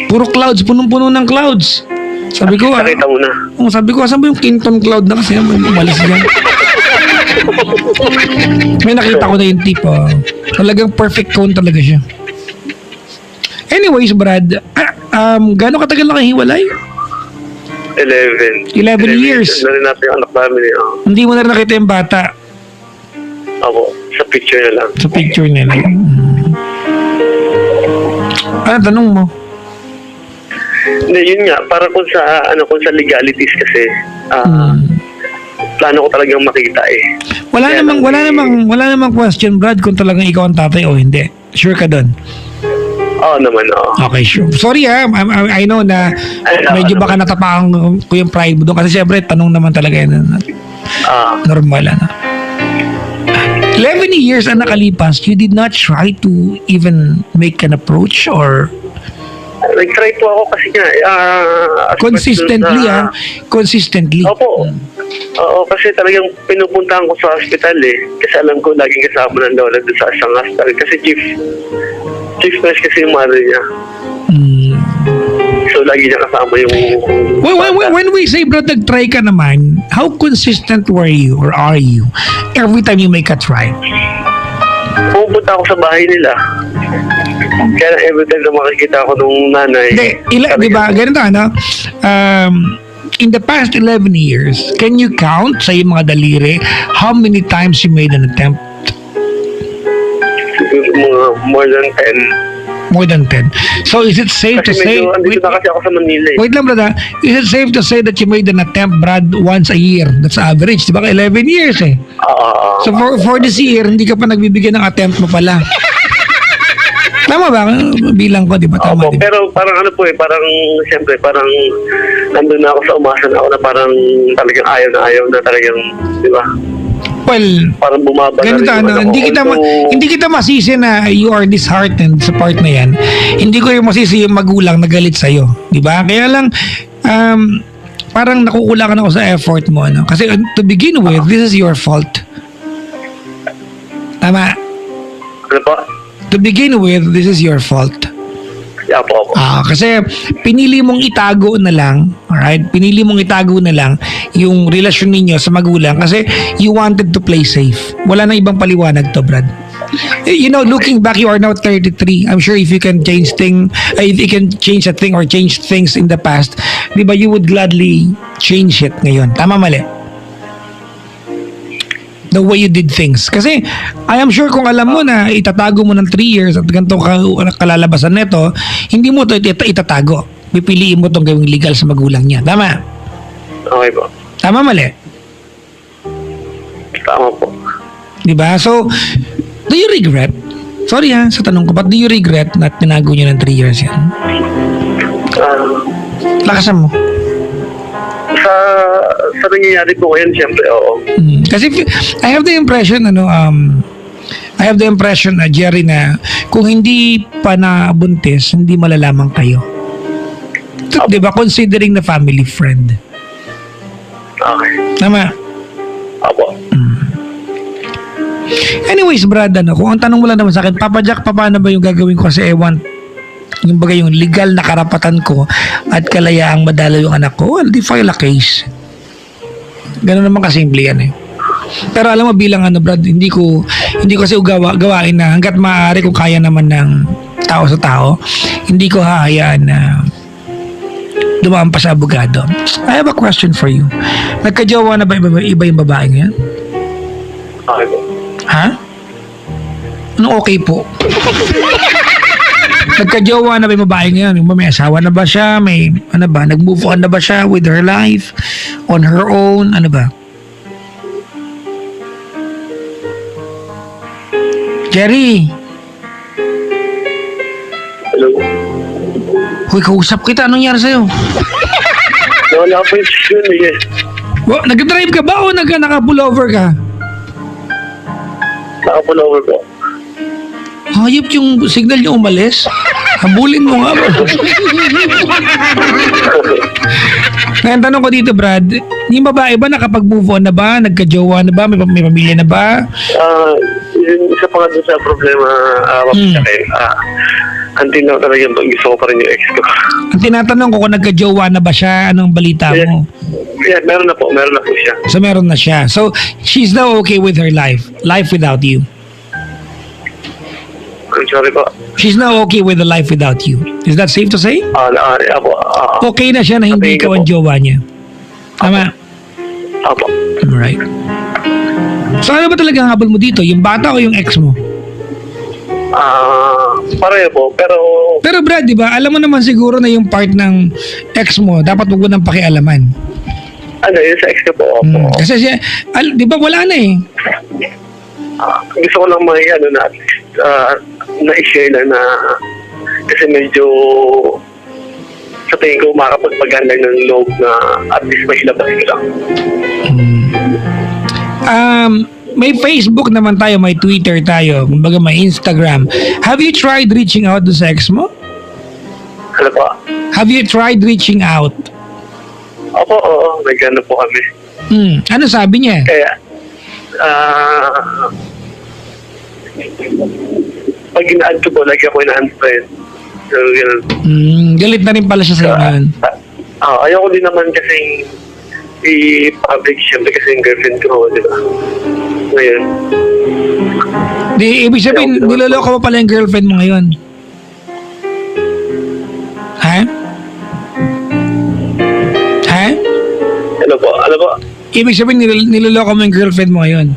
Puro clouds, punong-puno ng clouds. Sabi ko, Nakita mo na. sabi ko, saan ba yung Quinton Cloud na kasi umalis dyan? May nakita ko na yung tip. Talagang perfect cone talaga siya. Anyways, Brad, gaano katagal na kayo hiwalay? 11 years. Na rin natin yung anak namin eh. Hindi mo na rin nakita yung bata Opo, sa picture na lang. sa picture nila. Ano tanong mo? Hindi, yun nga, para kung sa legalities kasi, plano ko talagang makita eh. Wala namang question, Brad, kung talagang ikaw ang tatay o hindi. Sure ka doon? Oo naman, oo. Okay, sure. Sorry I know na medyo baka natapakan ko yung pride mo doon. Kasi syempre, tanong naman talaga yan. Normal, 11 years ang nakalipas, you did not try to even make an approach or Nag-try po ako kasi nga, consistently, consistently. Opo. Oo, kasi talagang pinupuntahan ko sa hospital eh. Kasi alam ko laging kasama ng lola doon sa isang hospital. Kasi chief nurse kasi yung mother niya. So, lagi niya kasama yung... When we say, bro, nag-try ka naman, how consistent were you or are you every time you make a try? Pupunta ako sa bahay nila. Kaya every time na makikita ako nung nanay... Di ba, ganito in the past 11 years, can you count sa iyong mga daliri how many times you made an attempt? More than 10. More than 10. So is it safe to say... Andito na kasi ako sa Manila eh. Wait lang, brother. Is it safe to say that you made an attempt, Brad, once a year? That's average. Di ba? 11 years eh. So for this year, hindi ka pa nagbibigay ng attempt mo pala. Tama ba? Bilang ko, di ba? Tama, Opo, di ba? pero parang ano po eh, parang siyempre, parang nandun na ako sa umasa na ako na parang talagang ayaw na talagang, di ba? Well, Parang bumaba ganito, na rin yung hindi kita masisi na you are disheartened sa part na yan. Hindi ko yung masisi yung magulang na galit sa'yo. Di ba? Kaya lang, parang nakukulangan ako sa effort mo. Ano? Kasi to begin with, this is your fault. Tama? Ano po? To begin with, this is your fault. Yeah, po. Kasi pinili mong itago na lang, alright? Pinili mong itago na lang yung relasyon ninyo sa magulang kasi you wanted to play safe. Wala na ibang paliwanag to, Brad. You know, looking back, you are now 33. I'm sure if you can change a thing or change things in the past, di ba, you would gladly change it ngayon. Tama, mali? The way you did things. Kasi I am sure kung alam mo na itatago mo ng 3 years at ganito kalalabasan nito, hindi mo ito itatago. Pipiliin mo itong gawing legal sa magulang niya. Tama? Okay po. Tama, mali? Tama po. Diba? So, do you regret? Sorry ha, sa tanong ko, but do you regret na tinago nyo ng 3 years yan? Ah, Lakasan mo. sa nangyayari po ngayon, siyempre, oo. Kasi I have the impression, I have the impression, Jerry, na kung hindi pa nabuntis, hindi malalaman kayo. So, di ba? Considering the family friend. Okay. Tama? Apo. Anyways, Brad, kung ang tanong mo lang naman sa akin, Papa Jack, paano ba yung gagawin ko? Kasi I want yung bagay yung legal na karapatan ko at kalayaang madala yung anak ko. Well, di file a case. Ganun naman kasimple yan eh. Pero alam mo bilang Brad, hindi ko kasi gawain na hanggat maaari kung kaya naman ng tao sa tao, hindi ko hahayaan na dumaan pa sa abogado. I have a question for you. Nagkajowa na ba iba yung babae ngayon? Okay po. Ha? Anong okay po? Nagkajowa na ba yung babae ngayon? May asawa na ba siya? May ano ba? Nag-move on na ba siya with her life? On her own? Ano ba? Jerry! Hello? Hoy, kausap kita. Anong nangyari sa'yo? Wala po yung yun eh. Nag-drive ka ba o naka-pullover ka? Naka-pullover po. Hayop yung signal niya umalis. Habulin mo nga ba? Ngayon tanong ko dito, Brad, yung babae ba nakapag-move on na ba? Nagka-jowa na ba? May pamilya na ba? Yung isa pa nga dun sa problema, until now talaga gusto ko pa rin yung ex ko. Ang tinatanong ko kung nagka-jowa na ba siya, anong balita mo? Yeah, meron na po siya. So meron na siya. So she's now okay with her life without you. I'm sorry po. She's now okay with the life without you. Is that safe to say? Apo. Okay na siya na hindi Sabihin ikaw ko ang po. jowa niya. Tama? Apo. Alright. So ano ba talaga ang habol mo dito? Yung bata o yung ex mo? Pareho po, pero Pero Brad, di ba, alam mo naman siguro na yung part ng ex mo, dapat huwag mo nang pakialaman. yung sa ex ko po, opo. Kasi siya, di ba wala na eh. Gusto ko lang may na-share na kasi medyo sa tingin ko makakapagpaganda ng loob na at least may ilabas ko lang. May Facebook naman tayo, may Twitter tayo, kumbaga may Instagram. Have you tried reaching out to sa ex mo? Ano po? Have you tried reaching out? Opo, oo. Nag-ano po kami. Ano sabi niya? Kaya, pag ina-add ko po, lagi ako ina-unfriend. So, yun. Galit na rin pala siya sa'yo ngayon. Ayoko din naman kasing i-public siyempre kasi yung girlfriend ko, di ba? Ngayon. Di, ibig sabihin, niloloko mo pala yung girlfriend mo ngayon. Ha? Ha? Ano po? Ibig sabihin, niloloko mo yung girlfriend mo ngayon.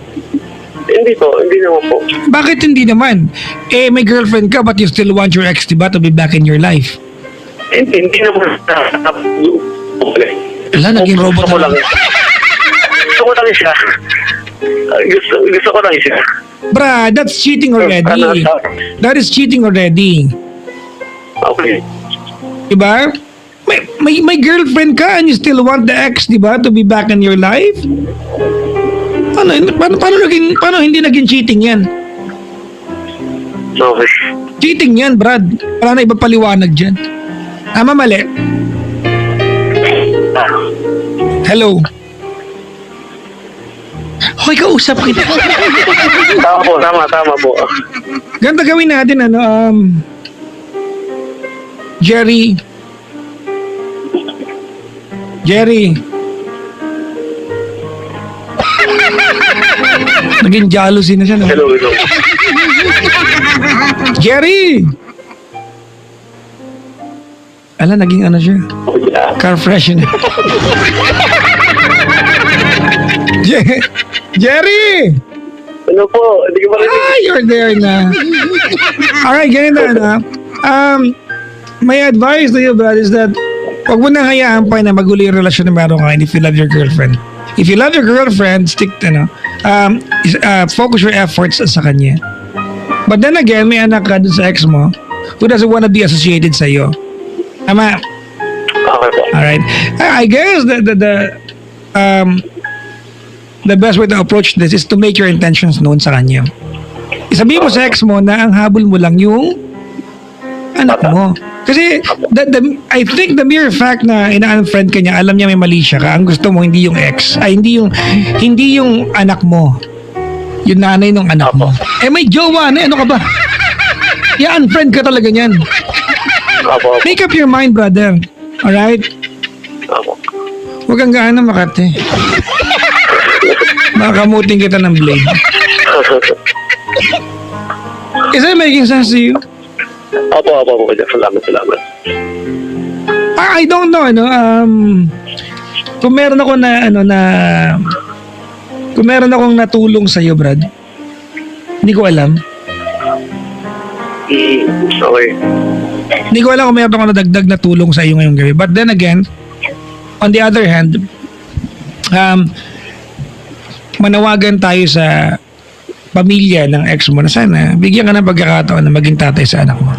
Hindi naman po. Bakit hindi naman? Eh, may girlfriend ka but you still want your ex, diba, to be back in your life? Hindi naman. Wala, naging robot Gusto ko na lang. Gusto ko lang siya. Gusto ko lang siya. Brad, that's cheating already. That is cheating already. Okay. Diba? May girlfriend ka and you still want the ex, diba, to be back in your life? Paano hindi naging cheating yan? Okay. Cheating yan, Brad. Wala na iba paliwanag dyan. Tama, mali. Hello. Hoy, kausap kita. Tama po. Ganda gawin natin, Jerry. Naging jealousy na siya, no? Hello. Jerry! Ala, naging ano siya? Car freshener. Jerry! Ano po? Hindi ko marinig. You're there na. Alright, ganito na. My advice to you, brad, is that huwag mo nang hayaan pa na magulo yung relasyon na meron ka and if you love your girlfriend. If you love your girlfriend, focus your efforts sa kanya. But then again, may anak ka dun sa ex mo who doesn't want to be associated sa'yo. Tama? Okay po. Alright. I guess the best way to approach this is to make your intentions known sa kanya. Isabihin mo sa ex mo na ang habol mo lang yung anak mo. Kasi I think the mere fact na ina-unfriend ka niya, alam niya may mali siya ka, ang gusto mo hindi yung ex, ay hindi yung anak mo. Yung nanay ng anak mo. Eh may jowa na, ano ka ba? I-unfriend ka talaga niyan. Opo. Make up your mind, brother. Alright? Opo. Huwag kang gaano makate. Makamutin kita ng blade. Is that making sense to you? Opo. Salamat. I don't know, kung meron ako kung meron akong natulong sa'yo, Brad, hindi ko alam. Okay. Hindi ko alam kung meron akong nadagdag na tulong sa iyo ngayong gabi. But then again, on the other hand, manawagan tayo sa pamilya ng ex mo na sana bigyan ka ng pagkakataon na maging tatay sa anak mo.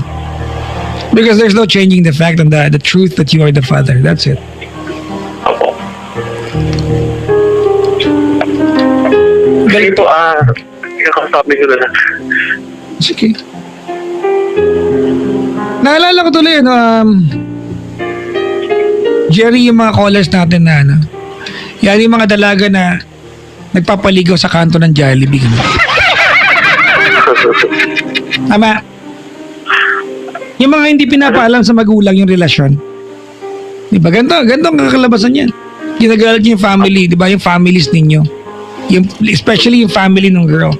Because there's no changing the fact and the truth that you are the father. That's it. Opo. Ganito, ikakasapin ko na lang. Sige. Naalala ko tuloy, Jerry, yung mga callers natin na, yan yung mga dalaga na nagpapaligaw sa kanto ng Jollibee. Tama. Yung mga hindi pinapaalam sa magulang yung relasyon. Diba? Ganito ang kakalabasan yan. Ginagalag yung family, diba? Yung families ninyo. Especially yung family ng girl.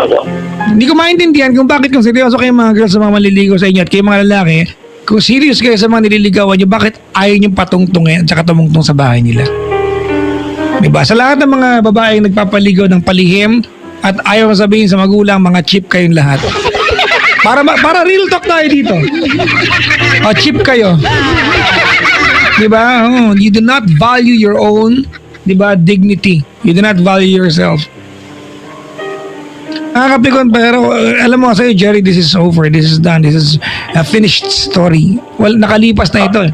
Opo. Hindi ko maintindihan kung bakit kung seryoso kayo mga girls sa mga maliligaw sa inyo at kayo mga lalaki, kung serious kayo sa mga nililigawan nyo, bakit ayaw nyo patungtungin at saka tumungtong sa bahay nila? Diba? Sa lahat ng mga babaeng nagpapaligaw ng palihim at ayaw sabihin sa magulang, mga cheap kayong lahat. Para real talk tayo dito. O, cheap kayo. Diba? You do not value your own, diba, dignity. You do not value yourself. Nakakapikon, pero alam mo sa'yo, Jerry, this is over. This is done. This is a finished story. Well, nakalipas na ito.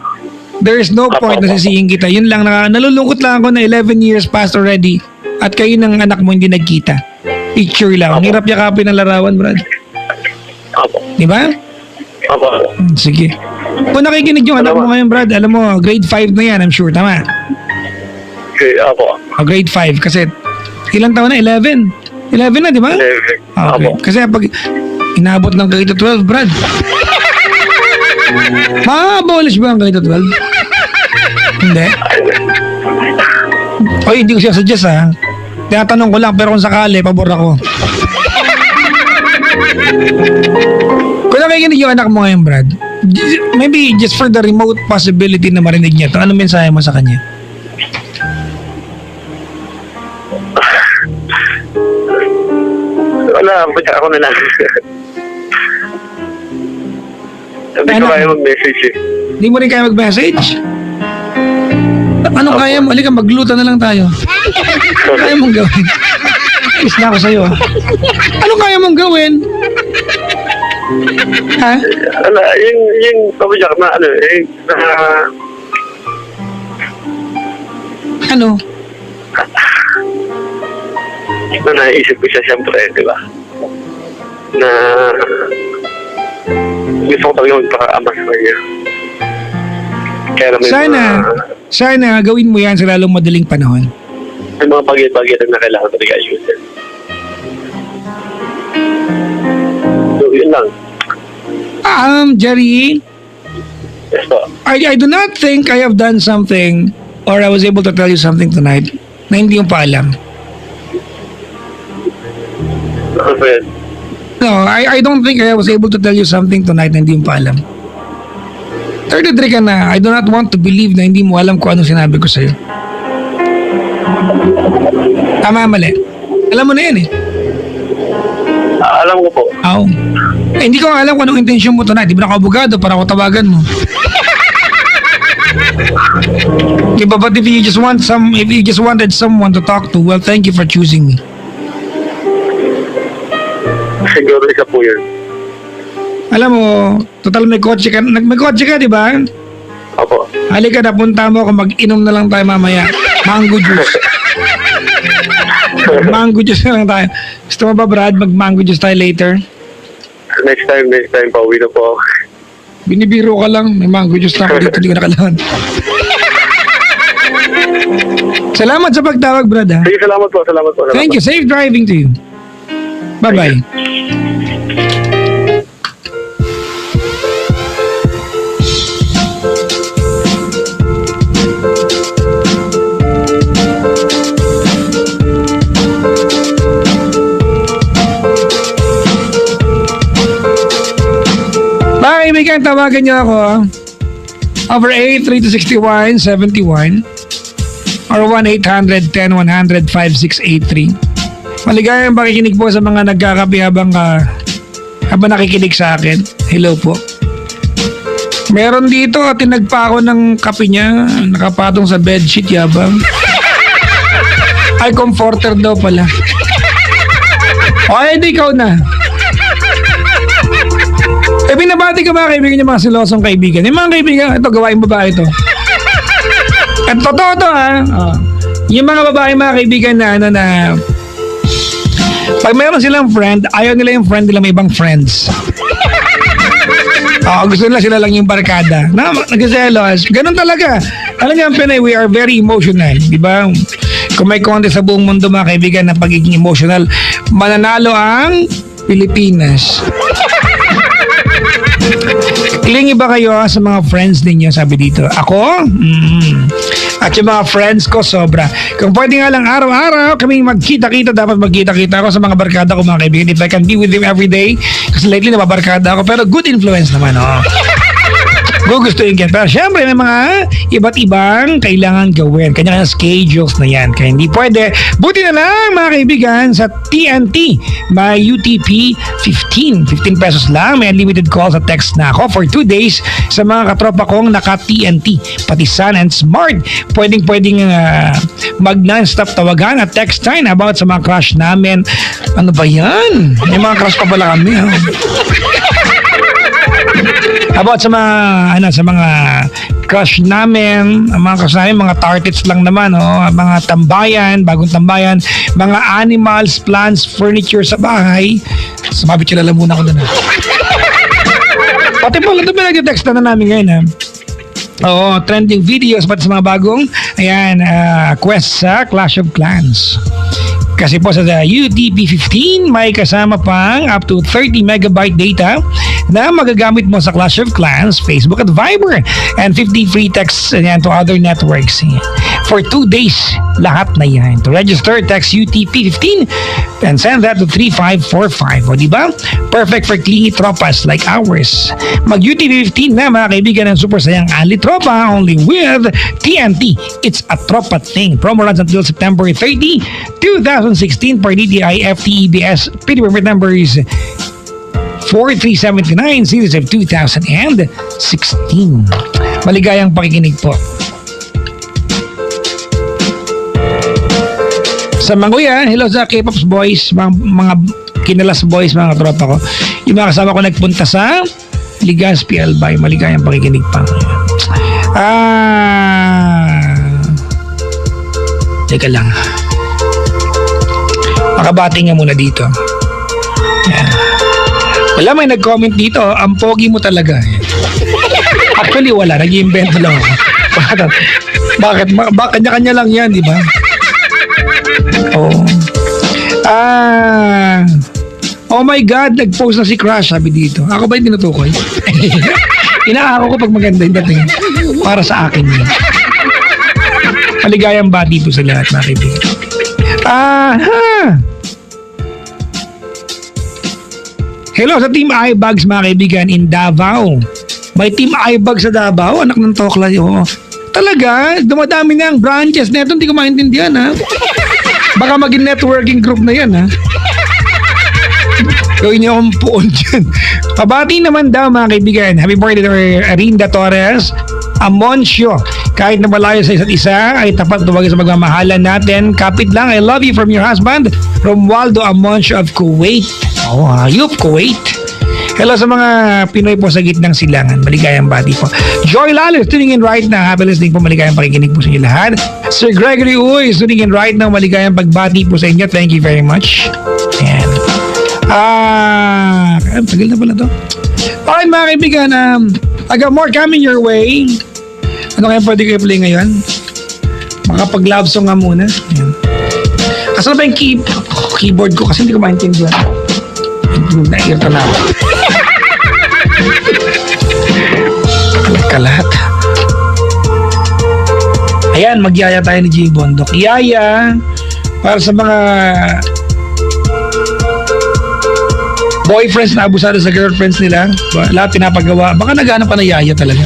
There is no point na sisihin kita. Yun lang, nalulungkot lang ako na 11 years passed already at kayo ng anak mo hindi nagkita. Picture lang. Ang hirap yakapin ng larawan, Brad. Opo. Diba? Opo. Sige. Kung nakikinig yung anak mo ngayon, Brad, alam mo, grade 5 na yan, I'm sure. Tama? Okay, opo. Grade 5. Kasi ilang taon na? 11. 11 na, di ba? 11. Okay. Opo. Kasi pag inabot ng grade 12, Brad, ma-abolish ba ang grade 12? Hindi. Oy, hindi ko siya suggest, ha. Tinatanong ko lang, pero kung sakali, pabor ako. Kung nakikinig yung anak mo ngayon, Brad, maybe just for the remote possibility na marinig niya to, anong mensahe mo sa kanya? Wala, ako na lang. Hindi ko kaya mag-message eh. Hindi mo rin kaya mag-message? Ano kaya mo? Halika, magluto na lang tayo. Ano kaya mong gawin? Inis na ako sa'yo. Ano kaya mong gawin? Ha? Ano, yung pabajak na Ano? na naisip ko siya siyempre, di ba? Na gusto ko talaga magpaka-ama sa kanya. Kaya naman sana gawin mo yan sa lalong madaling panahon. May mga bagay-bagay na kailangan talaga ayusin. So, yun lang. Jerry, Yes po. I do not think I have done something or I was able to tell you something tonight na hindi mo pa alam. Okay. No, I don't think I was able to tell you something tonight na hindi mo pa alam. 33 ka na, I do not want to believe na hindi mo alam kung anong sinabi ko sa'yo. Tama, mali. Alam mo na yan eh. Alam ko po. Oo. Hindi ko alam kung anong intensyon mo tonight. Di ba ako abogado para ako tawagan mo? Diba, but if you just wanted someone to talk to, well, thank you for choosing me. Siguro isa po yun. Alam mo, total may kotse ka, di ba? Opo. Halika na, punta mo ako, mag-inom na lang tayo mamaya. Mango juice. Mango juice na lang tayo. Gusto mo ba, Brad, mag-mango juice tayo later? Next time, pauwi na po ako. Binibiro ka lang, may mango juice na ako dito, hindi ko nakalahan. Salamat sa pagtawag, Brad, ha? Sige, salamat po. Thank you. Safe driving to you. Bye-bye. Mga kaibigan, tawagan niyo ako. Over 8326171 or 1-800-10-100-5683. Maligayang pakikinig po sa mga nagkakape habang nakikinig sa akin. Hello po. Meron dito, tinagpa ako ng kape niya, nakapatong sa bedsheet yabang. Ay, comforter daw pala. O, hindi ikaw na. Binabati ka mga kaibigan niya, mga silosong kaibigan. Yung mga kaibigan, ito, gawain babae ito. At totoo to, ha? Yung mga babae, mga kaibigan na pag meron silang friend, ayaw nila yung friend nila may ibang friends. Gusto nila sila lang yung barkada. Nagsiselos. Ganun talaga. Alam niyo, ang Pinay, we are very emotional. Di ba? Kung may konti sa buong mundo, mga kaibigan, na pagiging emotional, mananalo ang Pilipinas. Clingy ba kayo sa mga friends ninyo? Sabi dito. Ako? At yung mga friends ko, sobra. Kung pwede nga lang araw-araw kaming magkita-kita, dapat magkita-kita ako sa mga barkada ko, mga kaibigan. If I can be with them every day, kasi lately nababarkada ako, pero good influence naman, oh. Gugustuhin yan. Pero syempre, may mga iba't ibang kailangan gawin. Kanya-kanya schedules na yan. Kaya hindi pwede. Buti na lang, mga kaibigan, sa TNT, may UTP 15 pesos lang. May unlimited calls at text na ako for 2 days sa mga katropa kong naka-TNT. Pati Sun and Smart. Pwedeng mag non-stop tawagan at text time about sa mga crush namin. Ano ba yan? May mga crush pa pala kami, ha? About sa mga crush namin, mga targets lang naman, mga tambayan, bagong tambayan, mga animals, plants, furniture sa bahay. Sumabit yung lalamunan ko na. Pati pala ito pinag-text na namin ngayon, ha? Oo, trending videos pati sa mga bagong quest sa Clash of Clans. Kasi po sa UTP 15, may kasama pang up to 30 megabyte data na magagamit mo sa Clash of Clans, Facebook at Viber, and 50 free texts to other networks. For 2 days, lahat na yan. To register, text UTP 15 and send that to 3545. O diba? Perfect for clingy tropas like ours. Mag-UTP 15 na, mga kaibigan, ng super sayang Ali Tropa, only with TNT. It's a tropa thing. Promo runs until September 30, 2016 per DTI FTEBS PD permit numbers 4379 series of 2016. Maligayang pakikinig po. Sa mga hello sa K-Pops boys, mga kinalas boys, mga tropa ko. Yung mga kasama ko nagpunta sa Legazpi Albay. Maligayang pakikinig pa. Teka lang. Makabati nga muna dito. Yan. Wala, may nag-comment dito. Ang pogi mo talaga. Actually, wala. Nag-i-invento lang ako. Bakit? Kanya-kanya lang yan, di ba? Oh. Oh my God, nag-post na si Crush, sabi dito. Ako ba yung tinutukoy? Inaako ko pag maganda yung dating. Para sa akin yun. Maligayang bati po sa lahat, mga kaibigan. Hello sa Team iBags, mga kaibigan, in Davao. May Team iBags sa Davao, anak ng Tokla. Oh. Talaga, dumadami na ang branches na ito, hindi ko maintindihan, ha? Baka maging networking group na yan, ha? Gawin niyo akong puon dyan. Pabati naman daw, mga kaibigan. Happy birthday to Arinda Torres, Amoncio. Kahit na malayo sa isa't isa, ay tapat tuwag sa magmamahalan natin. Kapit lang, I love you from your husband, Romualdo Amoncio of Kuwait. Oh, hayop, Kuwait. Hello sa mga Pinoy po sa gitnang silangan. Maligayang bati po. Joy Lalo, tuning in right now. Happy listening po. Maligayang pakikinig po sa inyo lahat. Sir Gregory Uy, tuning in right now. Maligayang pagbati po sa inyo. Thank you very much. Ayan. Tagal na pala to. Alright mga kaibigan, I got more coming your way. Ano kaya pwede ko i-play ngayon? Makapag-love song nga muna. Ayan. Asan na ba yung keyboard ko? Kasi hindi ko maintindihan. Nairita na ako. Kalat. Ayan, magyaya tayo ni Jay Bondok. Yaya, para sa mga boyfriends na abusado sa girlfriends nila, lahat pinapagawa. Baka naghanap pa na yaya talaga.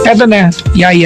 Eto na, yaya.